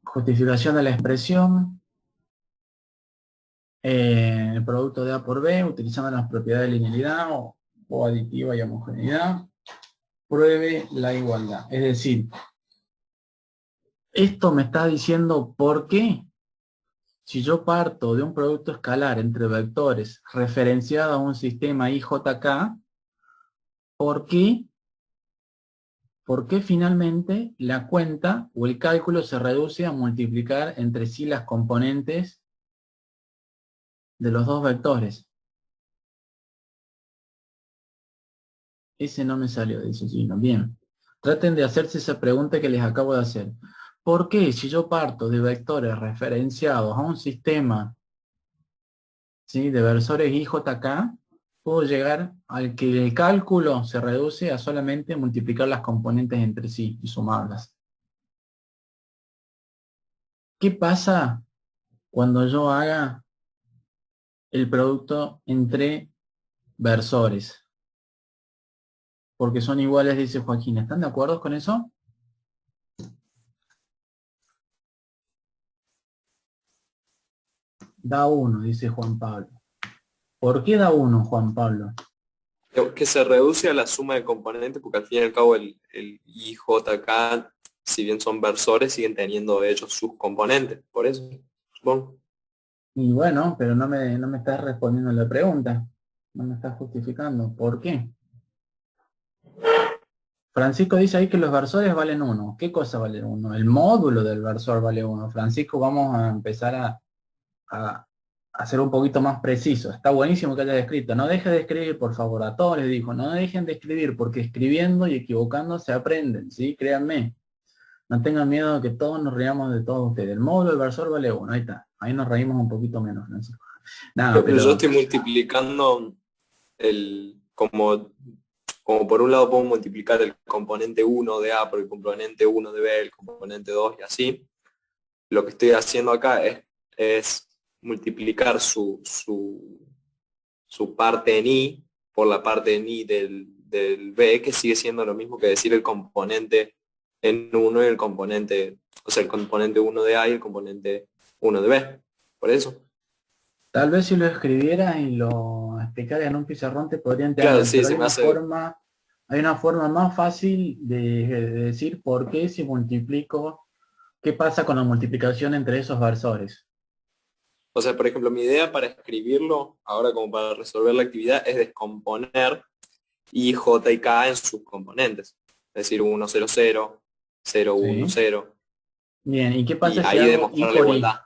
Justificación de la expresión. El producto de A por B, utilizando las propiedades de linealidad o aditiva y homogeneidad. Pruebe la igualdad. Es decir, esto me está diciendo por qué, si yo parto de un producto escalar entre vectores referenciado a un sistema IJK, ¿por qué finalmente la cuenta o el cálculo se reduce a multiplicar entre sí las componentes de los dos vectores? Ese no me salió, dice Gino. Bien. Traten de hacerse esa pregunta que les acabo de hacer. ¿Por qué si yo parto de vectores referenciados a un sistema, ¿sí?, de versores IJK, puedo llegar al que el cálculo se reduce a solamente multiplicar las componentes entre sí y sumarlas? ¿Qué pasa cuando yo haga el producto entre versores? Porque son iguales, dice Joaquín. ¿Están de acuerdo con eso? Da 1, dice Juan Pablo. ¿Por qué da 1, Juan Pablo? Que se reduce a la suma de componentes, porque al fin y al cabo el IJK, si bien son versores, siguen teniendo ellos sus componentes. Por eso, supongo. Y bueno, pero no me estás respondiendo la pregunta. No me estás justificando. ¿Por qué? Francisco dice ahí que los versores valen 1. ¿Qué cosa vale 1? El módulo del versor vale 1. Francisco, vamos a empezar a ser un poquito más preciso. Está buenísimo que hayas escrito. No dejes de escribir, por favor. A todos les digo, no dejen de escribir, porque escribiendo y equivocando se aprenden, ¿sí? Créanme. No tengan miedo que todos nos riamos de todos ustedes. El módulo del versor vale 1. Ahí está. Ahí nos reímos un poquito menos, Francisco. Nada, Pero yo pero estoy multiplicando como por un lado puedo multiplicar el componente 1 de A por el componente 1 de B, el componente 2 y así. Lo que estoy haciendo acá es multiplicar su parte en I por la parte en I del B, que sigue siendo lo mismo que decir el componente en 1 y el componente, o sea, el componente 1 de A y el componente 1 de B. Por eso. tal vez si lo escribieras y lo explicaras en un pizarrón te podría Claro, entender, sí, pero se me hace. hay una forma más fácil de decir por qué si multiplico, qué pasa con la multiplicación entre esos versores. O sea, por ejemplo, mi idea para escribirlo, ahora como para resolver la actividad, es descomponer I, J y K en sus componentes. Es decir, 1, 0, 0, 0, 1, ¿Sí? 0. Bien, ¿y qué Y pasa si ahí hago I demostrar la por I? igualdad.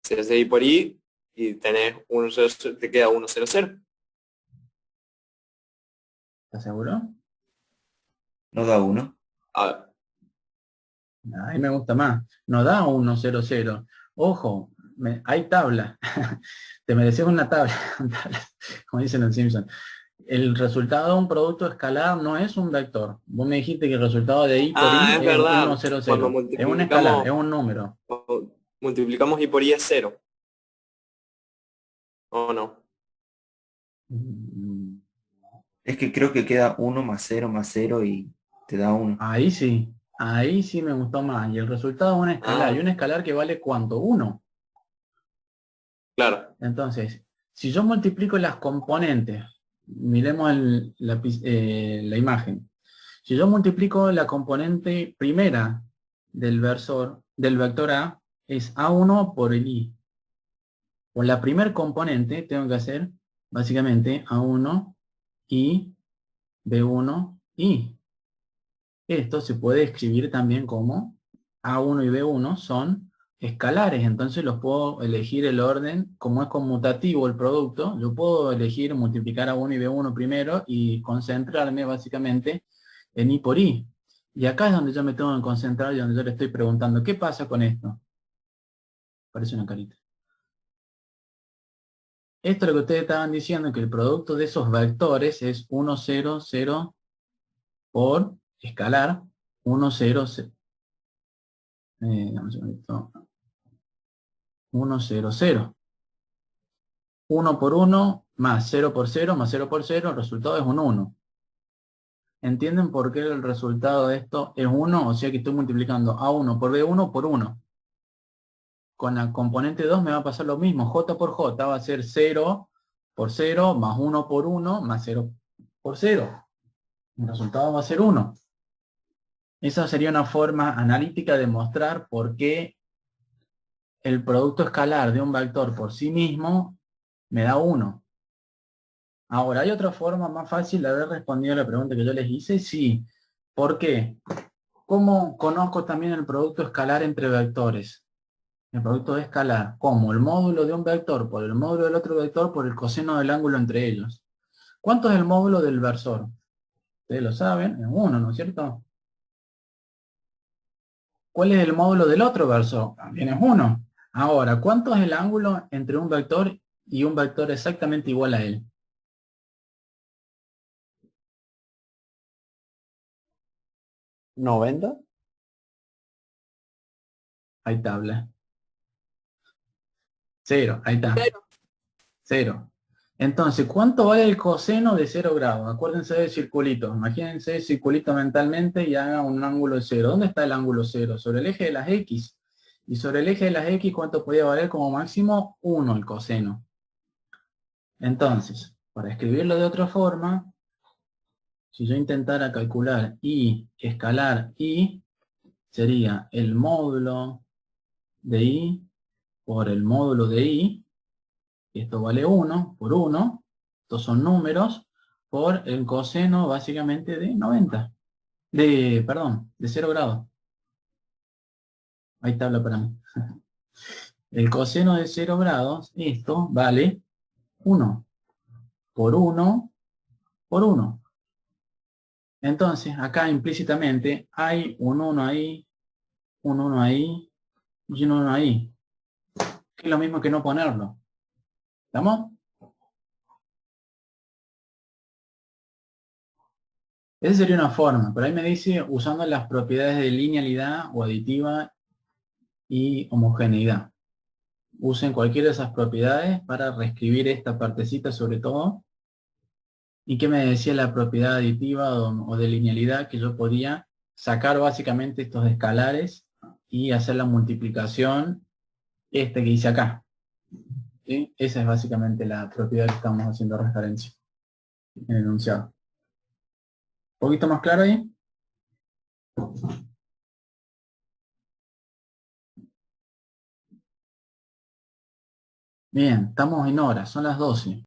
Se hace I por I y tenés 1, 0, 0, te queda 1, 0, 0. ¿Estás seguro? No da 1. A A mí me gusta más. No da 1, 0, 0. Ojo, hay tabla. Te mereces una tabla, como dicen los Simpsons. El resultado de un producto escalar no es un vector. Vos me dijiste que el resultado de I por I es es verdad. 1, 0, Cuando 0. Es un escalar, es multiplicamos, un número. multiplicamos I por I es 0. ¿O no? Mm, Es que creo que queda 1 más 0 y te da 1. ahí sí me gustó más. Y el resultado es un escalar. ¿Y Ah, un escalar que vale cuánto? 1. claro. Entonces, si yo multiplico las componentes, miremos la imagen. Si yo multiplico la componente primera del vector A, es A1 por el I. Por la primer componente tengo que hacer básicamente A1 y B1 y. Esto se puede escribir también como A1 y B1 son escalares, entonces los puedo elegir el orden, como es conmutativo el producto, yo puedo elegir multiplicar A1 y B1 primero y concentrarme básicamente en I por I. Y acá es donde yo me tengo que concentrar y donde yo le estoy preguntando, ¿qué pasa con esto? Parece una carita. Esto es lo que ustedes estaban diciendo, que el producto de esos vectores es 1, 0, 0 por escalar 1, 0, 0. Dame un segundito. 1, 0, 0. 1 por 1 más 0 por 0 más 0 por 0, el resultado es un 1. ¿Entienden por qué el resultado de esto es 1? O sea que estoy multiplicando A1 por B1 por 1. Con la componente 2 me va a pasar lo mismo. J por J va a ser 0 por 0 más 1 por 1 más 0 por 0. El resultado va a ser 1. Esa sería una forma analítica de mostrar por qué el producto escalar de un vector por sí mismo me da 1. Ahora, ¿hay otra forma más fácil de haber respondido a la pregunta que yo les hice? Sí. ¿Por qué? ¿Cómo conozco también el producto escalar entre vectores? El producto escalar, como el módulo de un vector por el módulo del otro vector por el coseno del ángulo entre ellos. ¿Cuánto es el módulo del versor? Ustedes lo saben, es 1, ¿no es cierto? ¿Cuál es el módulo del otro versor? También es 1. Ahora, ¿cuánto es el ángulo entre un vector y un vector exactamente igual a él? ¿90? Hay tabla. 0, ahí está. 0. Entonces, ¿cuánto vale el coseno de 0 grados? Acuérdense del circulito. Imagínense el circulito mentalmente y hagan un ángulo de 0. ¿Dónde está el ángulo 0? Sobre el eje de las X. Y sobre el eje de las X, ¿cuánto podía valer como máximo? 1 el coseno. Entonces, para escribirlo de otra forma, si yo intentara calcular y escalar y, sería el módulo de y por el módulo de y, esto vale 1 por 1, estos son números, por el coseno básicamente de 90, perdón, de 0 grados. Hay tabla para mí. El coseno de 0 grados, esto vale 1 por 1 por 1. Entonces, acá implícitamente hay un 1 ahí, un 1 ahí y un 1 ahí. Que es lo mismo que no ponerlo. ¿Estamos? Esa sería una forma, pero ahí me dice usando las propiedades de linealidad o aditiva y homogeneidad. Usen cualquiera de esas propiedades para reescribir esta partecita sobre todo. ¿Y qué me decía la propiedad aditiva o de linealidad? Que yo podía sacar básicamente estos escalares y hacer la multiplicación que hice acá. ¿Sí? Esa es básicamente la propiedad que estamos haciendo referencia en el enunciado. ¿Un poquito más claro ahí? Bien, estamos en hora, son las 12.